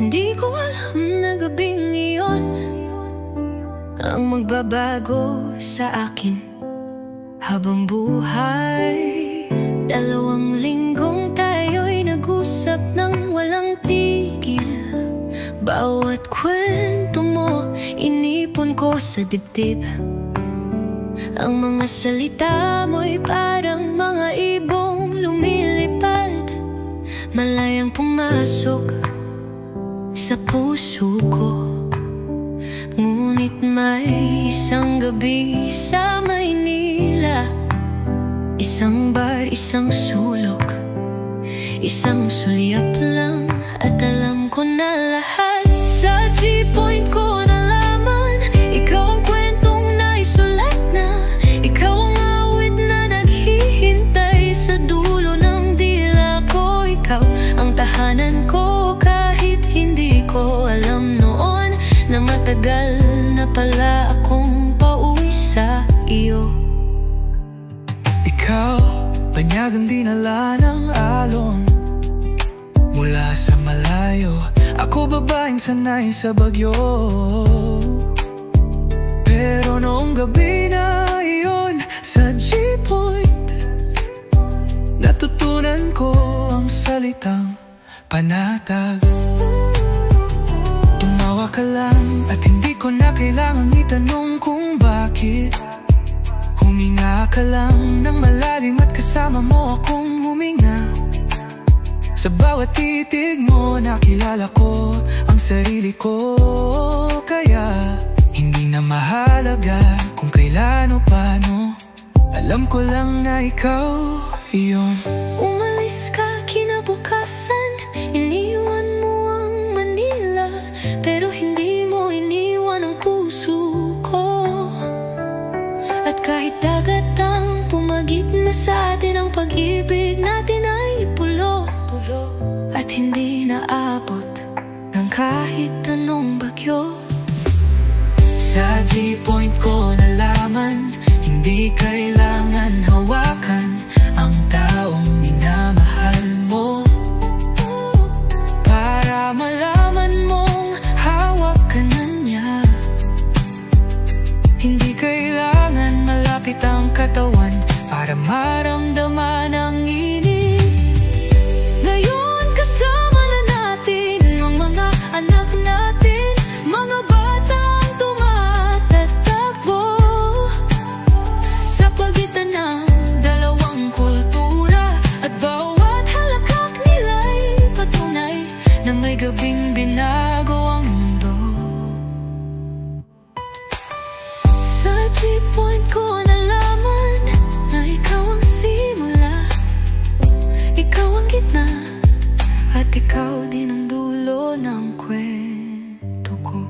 Hindi ko alam na gabing iyon ang magbabago sa akin habang buhay. 2 linggong tayo'y nag-usap ng walang tigil. Bawat kwento mo inipon ko sa dibdib. Ang mga salita mo'y parang mga ibong lumilipad, malayang pumasok sa puso ko. Ngunit may isang gabi sa Maynila, isang bar, isang sulok, isang sulyap lang, at alam ko na lahat. Sa G-point ko nalaman, ikaw ang kwentong naisulat na, ikaw ang awit na naghihintay sa dulo ng dila ko. Ikaw ang tahanan ko kahit hindi ko alam noon na matagal na pala akong pauwi sa iyo. Ikaw, banyagang dinala ng alon mula sa malayo. Ako babaeng sanay sa bagyo, pero noong gabi na iyon sa G-point, natutunan ko ang salitang panatag. Tumawa ka lang at hindi ko na kailangang itanong kung bakit. Huminga ka lang ng malalim at kasama mo akong huminga. Sa bawat titig mo nakilala ko ang sarili ko. Kaya hindi na mahalaga kung kailan o paano, alam ko lang na ikaw yun. Umalis ka kinabukasan, iniwan mo ang Manila, pero hindi mo iniwan ang puso ko. At kahit dagat ang pumagit na sa atin, ang pag-ibig natin ay pulo, at hindi naabot ng kahit anong bagyo. Sa G-point ko nalaman, hindi kailangan hawakan ang taong minamahal mo para malaman mong hawak ka na niya. Hindi kailangan malapit ang katawan para maramdaman ang init. Ngayon kasama na natin ang mga anak natin, mga batang tumatatakbo sa pagitan ng 2 kultura, at bawat halakhak nila'y patunay na may gabing binago ang mundo. Sa G-point ko nalaman na ikaw ang simula, ikaw ang gitna, at ikaw din ang dulo ng kwento ko.